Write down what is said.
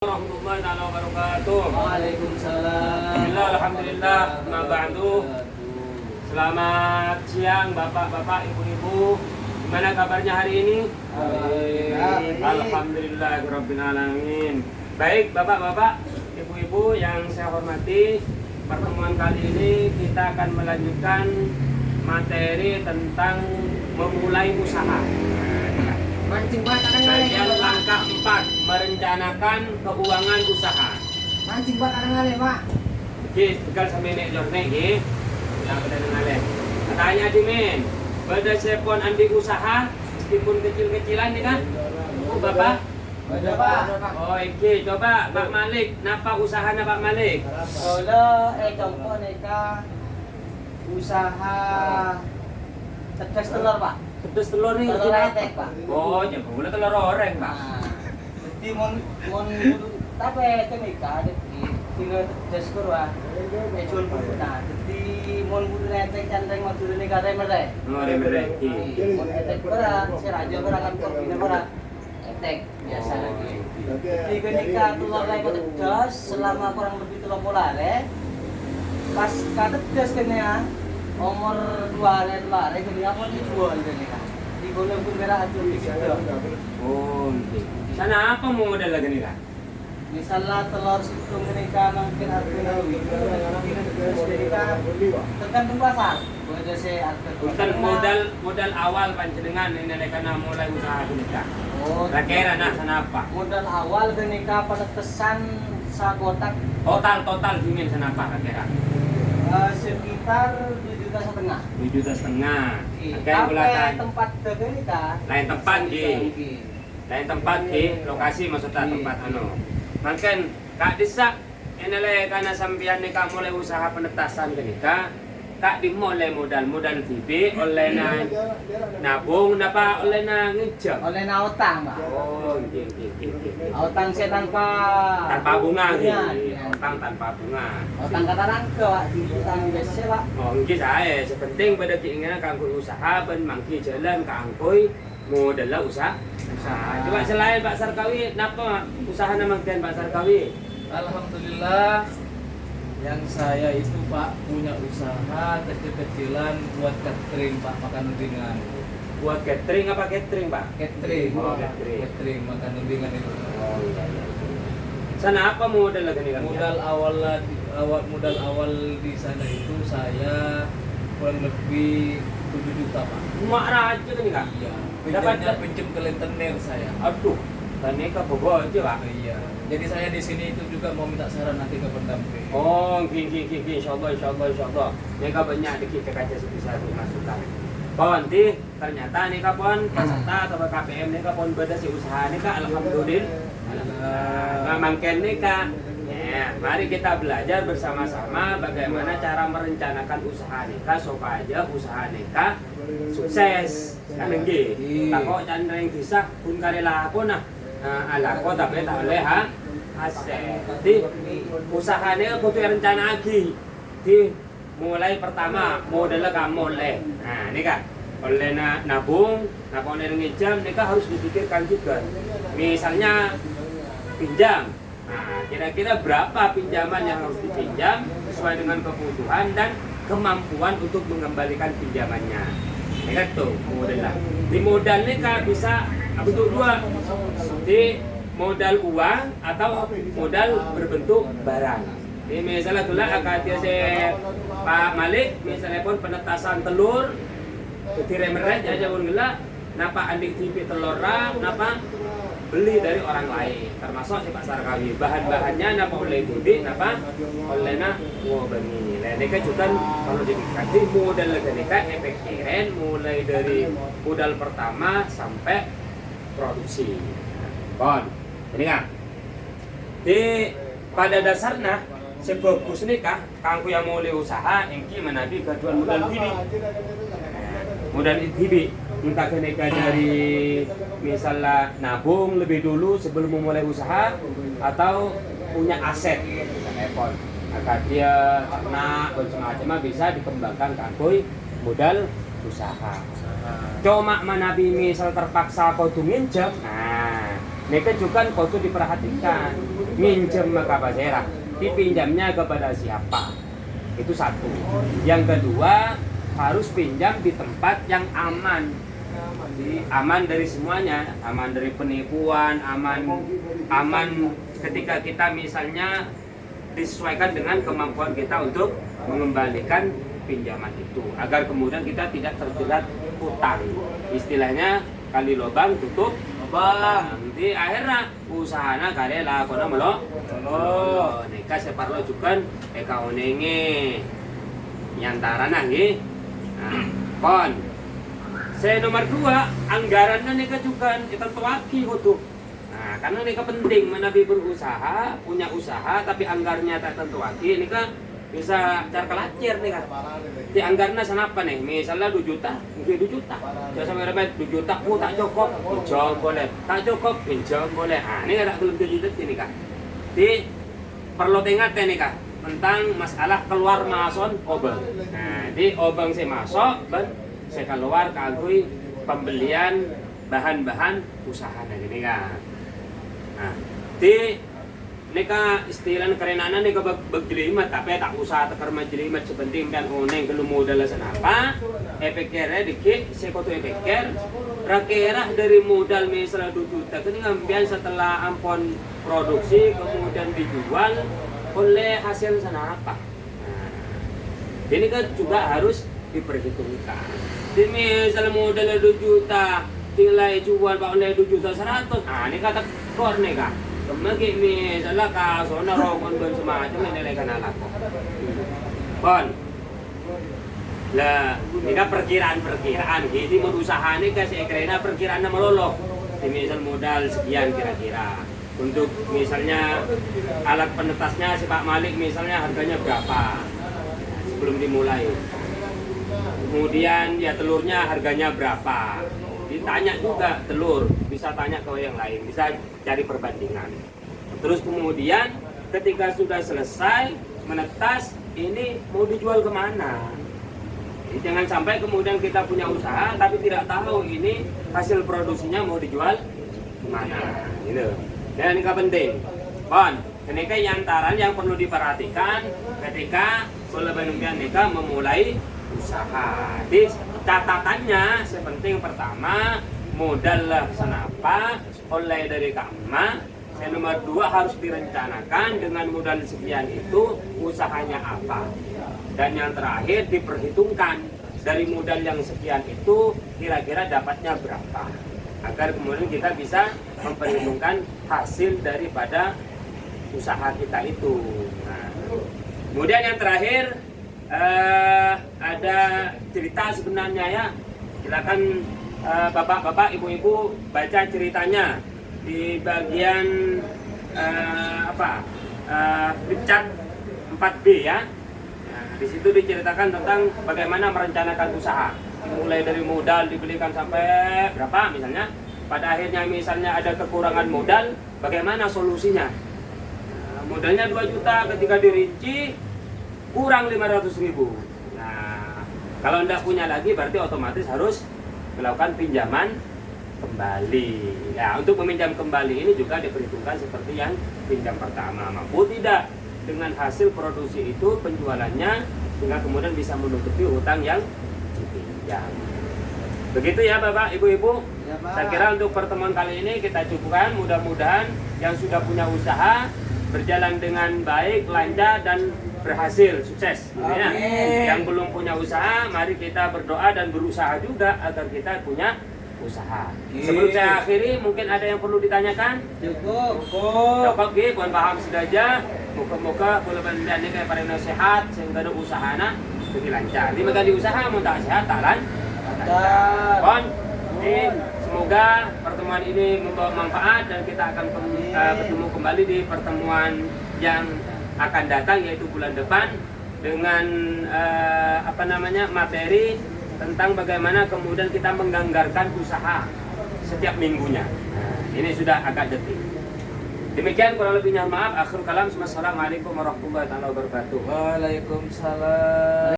Warahmatullahi wabarakatuh. Waalaikumsalam. Alhamdulillah, ma ba'du. Selamat siang bapak-bapak, ibu-ibu. Gimana kabarnya hari ini? Alhamdulillahirabbil alamin. Baik bapak-bapak, ibu-ibu yang saya hormati, pertemuan kali ini kita akan melanjutkan materi tentang memulai usaha. Mancing buat Bagian langkah 4, merencanakan keuangan usaha. Mancing buat kadang-kadang, Pak. Oke, tegal sampai nek jorne nggih. Kita pada ngale. Katanya Dimin, pada sepon ambil usaha meskipun kecil-kecilan nih kan? Oh, Bapak. Ada, Pak. Oh, iki coba Pak Malik, napa usahanya Pak Malik? Kalau contoh neka usaha tetes telur, Pak. Tetes telur nih. Telur retek, Pak. Oh, ya boleh telur oreng, Pak. Nah, jadi mon tapi itu neka kilo tetes kurwa. Jual buku nah, jadi mon buku retek canteng matur neka remere. Oh, remere. Mon retek berat, si raja berat kan kopinya berat. Retek biasa lagi. Jadi ketika telur retek tetes selama kurang lebih 3 bulan pas katetes kena umur 2 hari kena apa dijual kena. Di golong pun merah aja di situ. Oh, sana apa mau modal lagi nih, Kak? Misalnya telur situng mereka mungkin harganya lebih tergantung pasar. Boleh saya Bukan modal awal panjenengan ini karena mulai usaha nikah. Oh, Kira-kira nah sana apa? modal awal ketika penetesan sakotak Total Dimin sana apa kira-kira? sekitar 2,5 juta. 2,5 juta. Tapi tempat kenika Lain tempat lain tempat di lokasi maksudnya tempat Makan Kak Desa ini karena sambian nikah mulai usaha penetasan kenika Kak dimulai modal tibi oleh nabung napa oleh ngejam. oleh nautang, Pak. Oh, Autang saya tanpa bunga bunga. Utang tanpa bunga. Autang kata rangka, Pak. Di utang biasa, Pak. Oh, nggih saya sepenting pada keinginan kanggo usaha ben mangki jalan kanggo modal usaha. Coba selain Pak Sarkawi, napa usaha namangkeun Pak Sarkawi? Alhamdulillah, yang saya itu Pak punya usaha kecil-kecilan buat catering Pak, makan ringan. Buat catering apa catering Pak? Catering, Oh, catering. catering makan ringan itu. Oh iya. Sana apa modal lagi nih Kang? Modal awal di sana itu saya kurang lebih 7 juta Pak. Mak raja kan nih Kak? Iya. Dapat Pinjam ke rentenir saya. Aduh, tani ka bobo aja Pak. Iya. Jadi saya di sini itu juga mau minta saran nanti ke pendamping. Oh, gini, insyaallah. Mereka banyak dikit kaca bisa dimasukkan. Pon, ternyata nih kapon peserta atau KPM nih kapon beda si usaha nih Kak, alhamdulillah. Mangken nih Kak. Ya, mari kita belajar bersama-sama bagaimana cara merencanakan usaha nikah supaya usaha nikah sukses. Kan nggih. Tak kok candring bisa pun karela aku nah. Ala ko tapi tak boleh aset. Jadi usahanya kudu rencana lagi. Di mulai pertama modalnya kamu mulai. Nah, ini kan oleh nabung, oleh ngejam, ini harus dipikirkan juga. Misalnya pinjam. Nah, kira-kira berapa pinjaman yang harus dipinjam sesuai dengan kebutuhan dan kemampuan untuk mengembalikan pinjamannya. Ini kan tuh modalnya. Di modal ini kan bisa bentuk dua, di modal uang atau modal berbentuk barang. Ini misalnya tulah akadia saya Pak Malik, misalnya pun penetasan telur, ketiremeret aja pun gila, napa andik TV telur napa beli dari orang lain, termasuk si Pak Sarkawi. Bahan-bahannya napa oleh budi, napa oleh ngobani. Ini kan juga kalau dikasih modal lagi kan efek keren mulai dari modal pertama sampai produksi. Bon, ini kan. Di pada dasarnya sebagus nikah kanggo yang mulai usaha engki menabi gaduan modal bibi. Modal bibi minta kenika dari misalnya nabung lebih dulu sebelum memulai usaha atau punya aset telepon agar dia ternak macam-macam bisa dikembangkan kanggo modal usaha. Cuma menabi misal terpaksa kau minjam, nah Mereka juga kudu diperhatikan. Minjem ke pasera, dipinjamnya kepada siapa? Itu satu. Yang kedua, harus pinjam di tempat yang aman. Jadi, aman dari semuanya, aman dari penipuan, aman ketika kita misalnya disesuaikan dengan kemampuan kita untuk mengembalikan pinjaman itu, agar kemudian kita tidak terjerat utang. Istilahnya kali lubang tutup lubang. Nanti akhirnya usahana kare lakona melo. Neka separlo juga eka onenge nyantarana nggih. Nah, kon. Saya nomor 2, anggarannya neka juga kita tuaki kudu. Nah, karena neka penting menabi berusaha, punya usaha tapi anggarnya tak tentuaki, neka bisa cara kelacir nih kan. Di anggarnya sanapa nih? Misalnya 2 juta, mungkin 2 juta. Jangan sampai remeh 2 juta, tak cukup, pinjam boleh. Tak cukup, pinjam boleh. Ah, ini ada belum 2 juta ini kan. Di perlu ingat nih kan tentang masalah keluar masuk obeng. Nah, di obeng saya masuk, ben saya keluar kagui pembelian bahan-bahan usaha gini kan. Nah, di neka istilah kerenana neka berjelimet tapi tak usah tekar majelimet sepenting dan oneng kalau modal senapa efeknya dikit sekoto efeknya rakerah dari modal misalnya 2 juta ini ngambil setelah ampon produksi kemudian dijual oleh hasil senapa. Nah, ini kan juga harus diperhitungkan. Jadi misalnya modal 2 juta tinggal jual pak oleh 2 juta 100. Nah, ini kata kor neka kemagi misalnya kasona rogon ben semacam ini kanalak. Bon. Lah, ini perkiraan gitu berusaha nih kasih kerena perkiraan melolok. Misal modal sekian kira-kira. Untuk misalnya alat penetasnya si Pak Malik misalnya harganya berapa sebelum dimulai. Kemudian ya telurnya harganya berapa. Ditanya juga telur, bisa tanya ke yang lain, bisa cari perbandingan. Terus kemudian ketika sudah selesai menetas, ini mau dijual kemana? Jadi jangan sampai kemudian kita punya usaha tapi tidak tahu ini hasil produksinya mau dijual kemana. Gitu. Dan ini penting. Bon, ini antaran yang perlu diperhatikan ketika pelebaran nikah memulai usaha. Jadi catatannya sepenting pertama modal senapa oleh dari kama. Yang nomor 2 harus direncanakan dengan modal sekian itu usahanya apa. Dan yang terakhir diperhitungkan dari modal yang sekian itu kira-kira dapatnya berapa. Agar kemudian kita bisa memperhitungkan hasil daripada usaha kita itu. Nah, kemudian yang terakhir ada cerita sebenarnya ya. Silakan bapak-bapak, ibu-ibu baca ceritanya di bagian Richard 4B ya. Nah, di situ diceritakan tentang bagaimana merencanakan usaha. Mulai dari modal dibelikan sampai berapa misalnya. Pada akhirnya misalnya ada kekurangan modal, bagaimana solusinya? Nah, modalnya 2 juta ketika dirinci kurang 500.000. Nah, kalau tidak punya lagi berarti otomatis harus melakukan pinjaman kembali. Ya, untuk meminjam kembali ini juga diperhitungkan seperti yang pinjam pertama. Mampu tidak dengan hasil produksi itu penjualannya sehingga kemudian bisa menutupi hutang yang dipinjam. Begitu ya Bapak, Ibu-ibu. Ya, Pak. Saya kira untuk pertemuan kali ini kita cukupkan. Mudah-mudahan yang sudah punya usaha berjalan dengan baik, lancar dan berhasil, sukses. Ya. Yang belum punya usaha, mari kita berdoa dan berusaha juga agar kita punya usaha. Sebelum saya akhiri, mungkin ada yang perlu ditanyakan? Cukup, mohon paham saja. Moga-moga boleh bantuan kayak para sehat sehingga ada usahana lebih lancar. Di bagian di usaha mau tak sehat, tak lancar. Semoga pertemuan ini membawa manfaat dan kita akan bertemu kembali di pertemuan yang akan datang yaitu bulan depan dengan materi tentang bagaimana kemudian kita menganggarkan usaha setiap minggunya. Nah, ini sudah agak detik. Demikian kurang lebihnya maaf. Akhir kalam. Assalamualaikum warahmatullahi wabarakatuh. Waalaikumsalam.